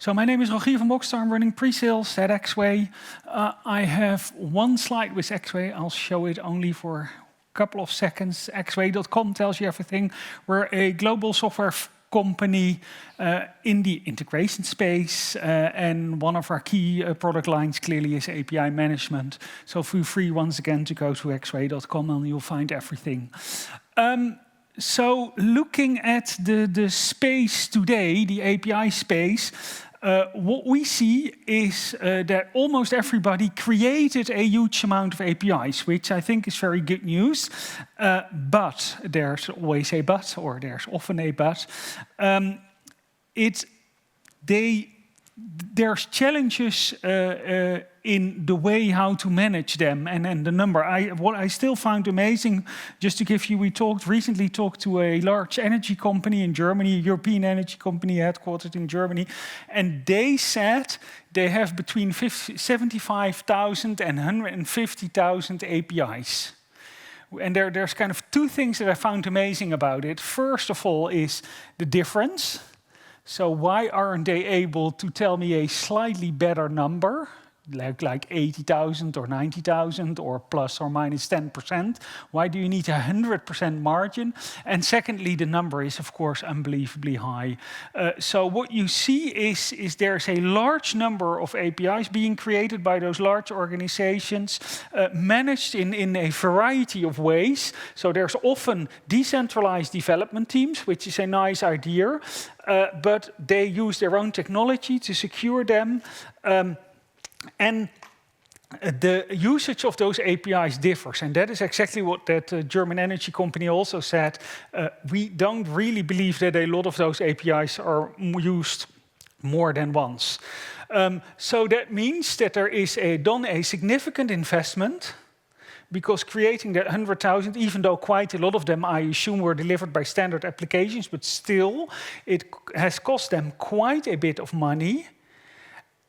So my name is Rogier van Boxtel. I'm running pre-sales at Axway. I have one slide with Axway. I'll show it only for a couple of seconds. Axway.com tells you everything. We're a global software company in the integration space, and one of our key product lines clearly is API management. So feel free once again to go to axway.com and you'll find everything. So looking at the space today, the API space, what we see is that almost everybody created a huge amount of APIs, which I think is very good news. But there's always a but, or there's often a but. There's challenges in the way how to manage them and the number. What I still found amazing, just to give you, we recently talked to a large energy company in Germany, a European energy company headquartered in Germany, and they said they have between 75,000 and 150,000 APIs. And there's kind of two things that I found amazing about it. First of all is the difference. So why aren't they able to tell me a slightly better number, like 80,000 or 90,000 or plus or minus 10%? Why do you need 100% margin? And secondly, the number is, of course, unbelievably high. So what you see is there's a large number of APIs being created by those large organizations, managed in a variety of ways. So there's often decentralized development teams, which is a nice idea, but they use their own technology to secure them. And the usage of those APIs differs, and that is exactly what that German energy company also said. We don't really believe that a lot of those APIs are used more than once. So that means that there is done a significant investment, because creating that 100,000, even though quite a lot of them, I assume, were delivered by standard applications, but still, it has cost them quite a bit of money.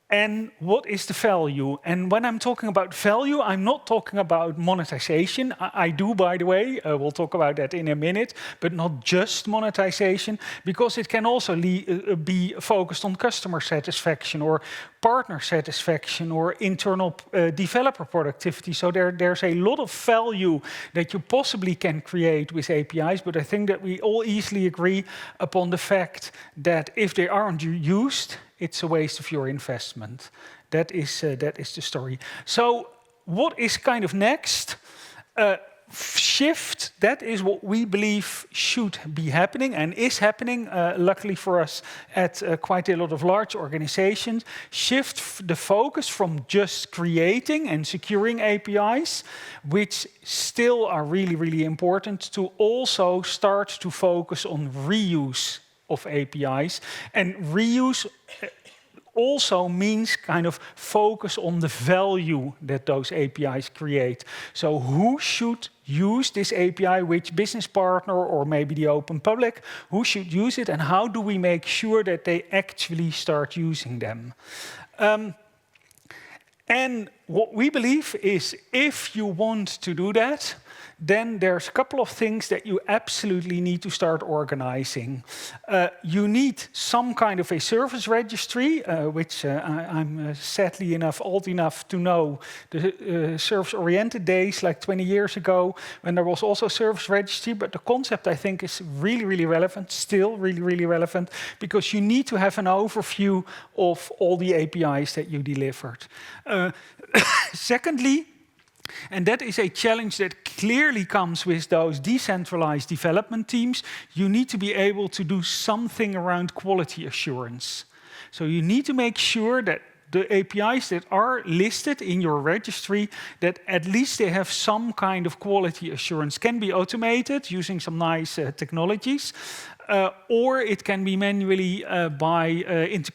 And what is the value? And when I'm talking about value, I'm not talking about monetization. I do, by the way, we'll talk about that in a minute, but not just monetization, because it can also be focused on customer satisfaction or partner satisfaction or internal developer productivity. So there's a lot of value that you possibly can create with APIs, but I think that we all easily agree upon the fact that if they aren't used, it's a waste of your investment. That is the story. So what is kind of next? Shift, that is what we believe should be happening and is happening, luckily for us, at quite a lot of large organizations. Shift the focus from just creating and securing APIs, which still are really, really important, to also start to focus on reuse of APIs. And reuse also means kind of focus on the value that those APIs create. So who should use this API, which business partner or maybe the open public, who should use it, and how do we make sure that they actually start using them? And what we believe is, if you want to do that, then there's a couple of things that you absolutely need to start organizing. You need some kind of a service registry, which I'm sadly old enough to know the service-oriented days, like 20 years ago, when there was also service registry. But the concept, I think, is really, really relevant, still really, really relevant, because you need to have an overview of all the APIs that you delivered. Secondly, and that is a challenge that clearly comes with those decentralized development teams, you need to be able to do something around quality assurance. So you need to make sure that the APIs that are listed in your registry, that at least they have some kind of quality assurance. Can be automated using some nice technologies, or it can be manually by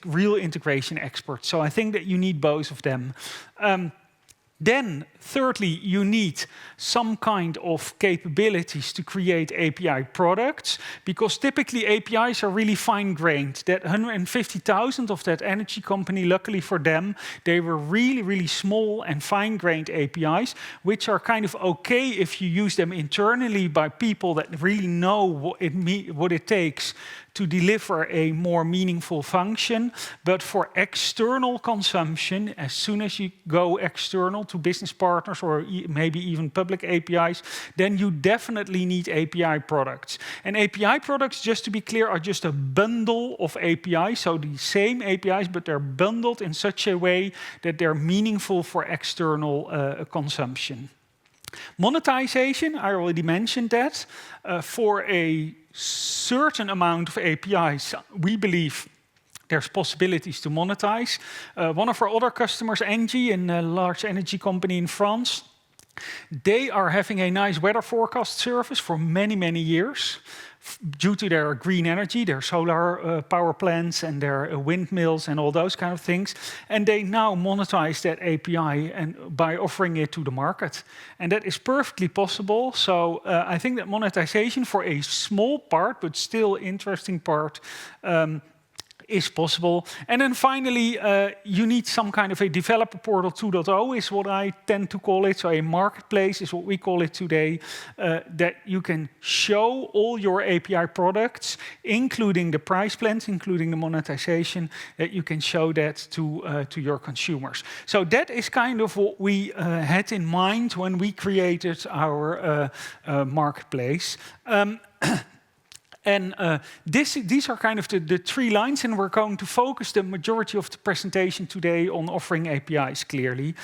real integration experts. So I think that you need both of them. Then, thirdly, you need some kind of capabilities to create API products, because typically APIs are really fine-grained. That 150,000 of that energy company, luckily for them, they were really, really small and fine-grained APIs, which are kind of okay if you use them internally by people that really know what it takes to deliver a more meaningful function. But for external consumption, as soon as you go external to business partners or maybe even public APIs, then you definitely need API products. And API products, just to be clear, are just a bundle of APIs, so the same APIs, but they're bundled in such a way that they're meaningful for external consumption. Monetization, I already mentioned that. For a certain amount of APIs, we believe there's possibilities to monetize. One of our other customers, Engie, a large energy company in France, they are having a nice weather forecast service for many, many years due to their green energy, their solar power plants and their windmills and all those kind of things. And they now monetize that API and by offering it to the market. And that is perfectly possible. So I think that monetization for a small part, but still interesting part, is possible. And then finally, you need some kind of a developer portal 2.0 is what I tend to call it. So a marketplace is what we call it today, that you can show all your API products, including the price plans, including the monetization, that you can show that to your consumers. So that is kind of what we had in mind when we created our marketplace. And these are kind of the three lines, and we're going to focus the majority of the presentation today on offering APIs, clearly.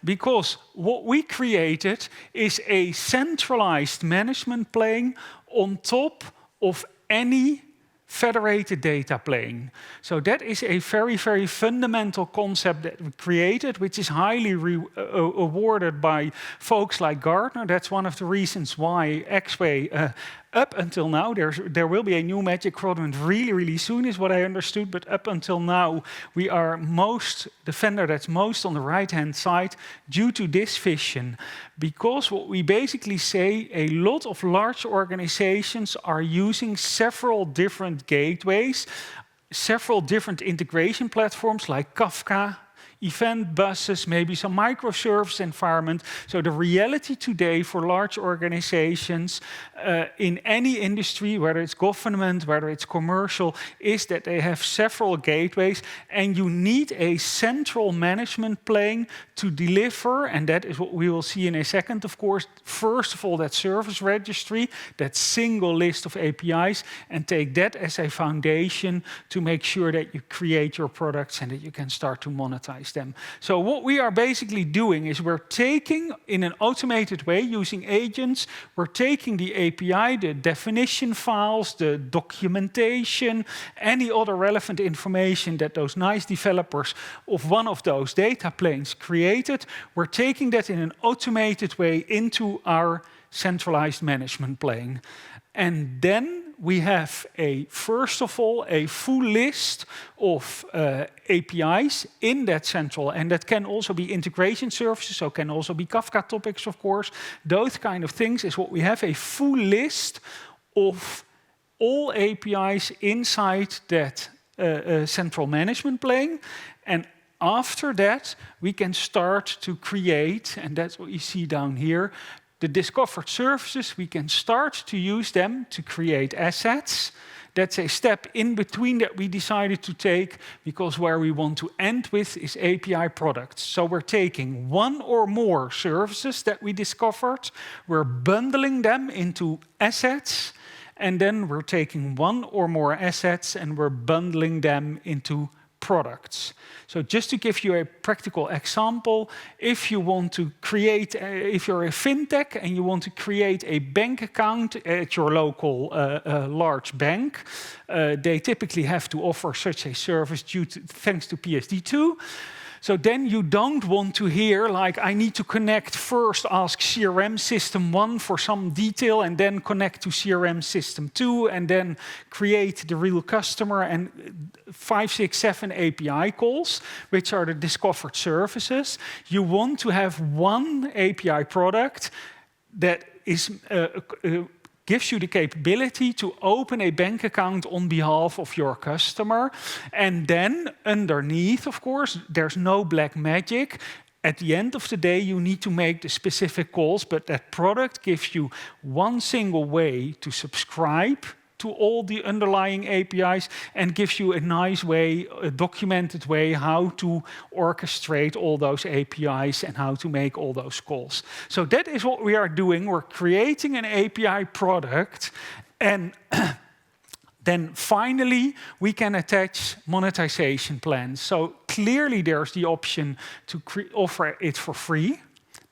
Because what we created is a centralized management plane on top of any federated data plane. So that is a very, very fundamental concept that we created, which is highly awarded by folks like Gartner. That's one of the reasons why Axway, up until now, there will be a new Magic Quadrant really, really soon, is what I understood. But up until now, we are the vendor that's most on the right-hand side due to this vision. Because what we basically say, a lot of large organizations are using several different gateways, several different integration platforms like Kafka, event buses, maybe some microservice environment. So the reality today for large organizations in any industry, whether it's government, whether it's commercial, is that they have several gateways, and you need a central management plane to deliver, and that is what we will see in a second, of course. First of all, that service registry, that single list of APIs, and take that as a foundation to make sure that you create your products and that you can start to monetize them. So what we are basically doing is we're taking, in an automated way, using agents, we're taking the API, the definition files, the documentation, any other relevant information that those nice developers of one of those data planes created, we're taking that in an automated way into our centralized management plane. And then we have, first of all, a full list of APIs in that central, and that can also be integration services, so can also be Kafka topics, of course. Those kind of things is what we have, a full list of all APIs inside that central management plane. And after that, we can start to create, and that's what you see down here, the discovered services. We can start to use them to create assets. That's a step in between that we decided to take, because where we want to end with is API products. So we're taking one or more services that we discovered, we're bundling them into assets, and then we're taking one or more assets and we're bundling them into products. So just to give you a practical example, if you want to create, if you're a fintech and you want to create a bank account at your local large bank, they typically have to offer such a service thanks to PSD2. So then you don't want to hear, like, I need to connect first, ask CRM system 1 for some detail, and then connect to CRM system 2, and then create the real customer, and 5, 6, 7 API calls, which are the discovered services. You want to have one API product that is gives you the capability to open a bank account on behalf of your customer. And then underneath, of course, there's no black magic. At the end of the day, you need to make the specific calls, but that product gives you one single way to subscribe to all the underlying APIs and gives you a nice way, a documented way, how to orchestrate all those APIs and how to make all those calls. So that is what we are doing. We're creating an API product, and then finally we can attach monetization plans. So clearly there's the option to offer it for free.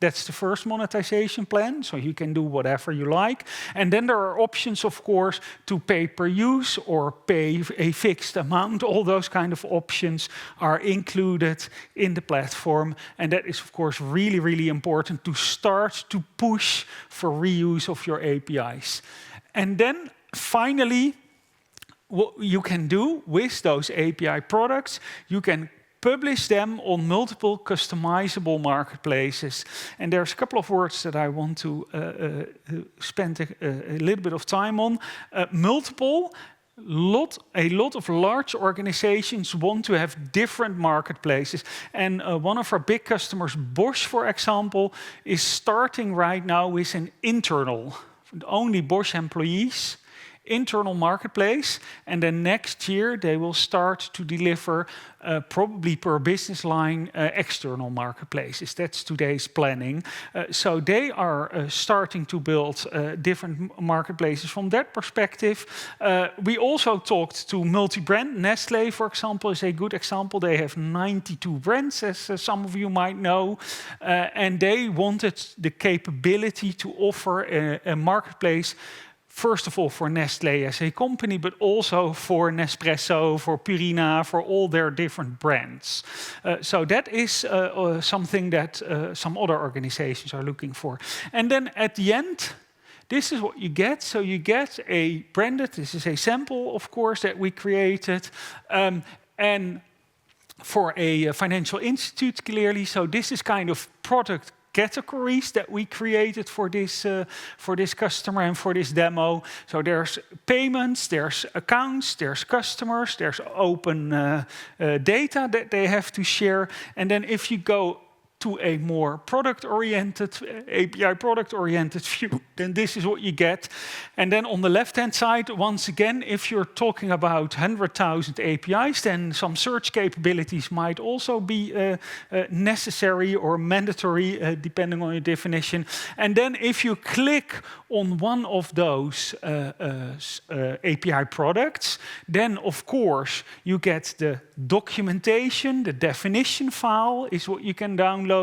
That's the first monetization plan, so you can do whatever you like. And then there are options, of course, to pay per use or pay a fixed amount. All those kind of options are included in the platform. And that is, of course, really, really important to start to push for reuse of your APIs. And then finally, what you can do with those API products, you can publish them on multiple customizable marketplaces. And there's a couple of words that I want to spend a little bit of time on. Multiple, a lot of large organizations want to have different marketplaces. And one of our big customers, Bosch, for example, is starting right now with an internal, only Bosch employees, internal marketplace, and then next year they will start to deliver probably per business line external marketplaces. That's today's planning. So they are starting to build different marketplaces from that perspective. We also talked to multi-brand. Nestlé, for example, is a good example. They have 92 brands, as some of you might know, and they wanted the capability to offer a marketplace, first of all, for Nestlé as a company, but also for Nespresso, for Purina, for all their different brands. So that is something that some other organizations are looking for. And then at the end, this is what you get. So you get a branded, this is a sample, of course, that we created. And for a financial institute, clearly. So this is kind of product categories that we created for this customer and for this demo. So there's payments, there's accounts, there's customers, there's open data that they have to share. And then if you go to a more product-oriented, API product-oriented view, then this is what you get. And then on the left-hand side, once again, if you're talking about 100,000 APIs, then some search capabilities might also be necessary or mandatory, depending on your definition. And then if you click on one of those API products, then of course you get the documentation, the definition file is what you can download.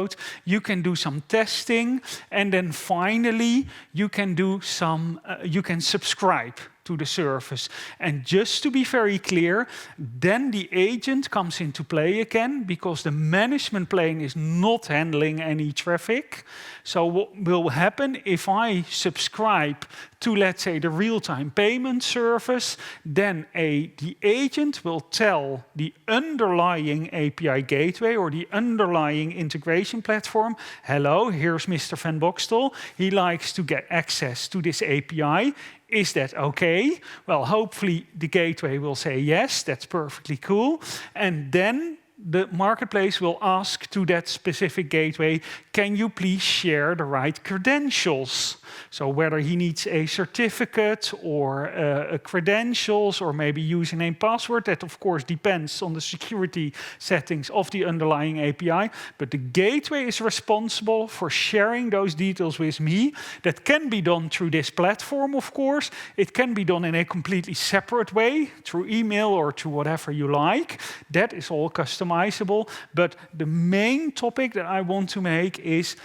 You can do some testing, and then finally you can do some. You can subscribe to the service. And just to be very clear, then the agent comes into play again, because the management plane is not handling any traffic. So what will happen if I subscribe to, let's say, the real-time payment service, then the agent will tell the underlying API gateway or the underlying integration platform, hello, here's Mr. Van Boxtel. He likes to get access to this API. Is that okay? Well, hopefully the gateway will say yes, that's perfectly cool. And then the marketplace will ask to that specific gateway, can you please share the right credentials? So whether he needs a certificate or credentials or maybe username, password, that of course depends on the security settings of the underlying API. But the gateway is responsible for sharing those details with me. That can be done through this platform, of course. It can be done in a completely separate way, through email or through whatever you like. That is all customizable. But the main topic that I want to make is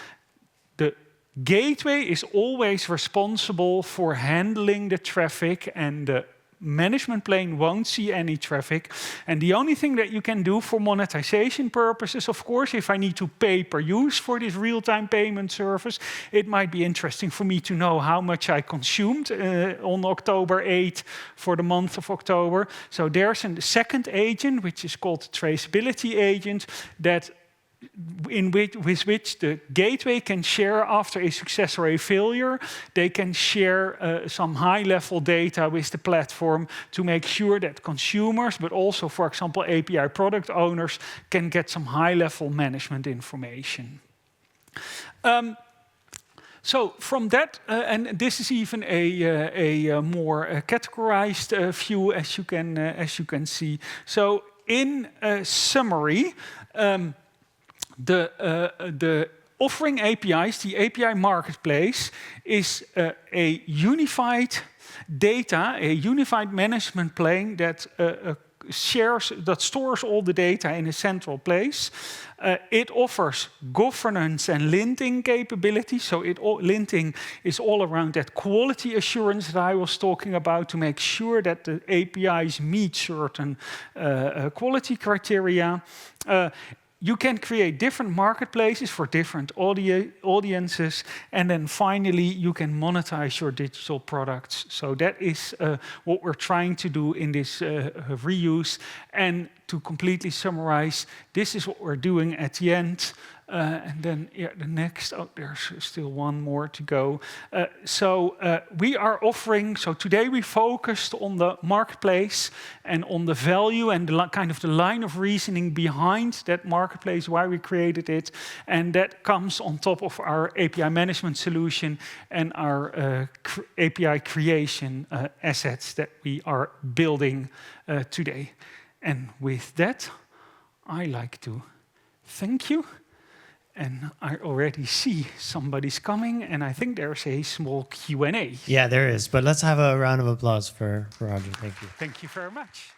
the gateway is always responsible for handling the traffic and the management plane won't see any traffic. And the only thing that you can do for monetization purposes, of course, if I need to pay per use for this real-time payment service, it might be interesting for me to know how much I consumed on October 8 for the month of October. So there's a second agent, which is called the traceability agent, that with which the gateway can share after a success or a failure. They can share some high-level data with the platform to make sure that consumers, but also, for example, API product owners, can get some high-level management information. So from that, and this is even a more categorized view, as you can see. So in summary. The offering APIs, the API marketplace, is a unified data, a unified management plane that stores all the data in a central place. It offers governance and linting capability. So linting is all around that quality assurance that I was talking about to make sure that the APIs meet certain quality criteria. You can create different marketplaces for different audiences, and then finally you can monetize your digital products. So that is what we're trying to do in this reuse. And to completely summarize, this is what we're doing at the end. And then the next, there's still one more to go. We are offering, so today we focused on the marketplace and on the value and the kind of the line of reasoning behind that marketplace, why we created it. And that comes on top of our API management solution and our API creation assets that we are building today. And with that, I like to thank you. And I already see somebody's coming, and I think there's a small Q&A. Yeah, there is. But let's have a round of applause for Roger. Thank you. Thank you very much.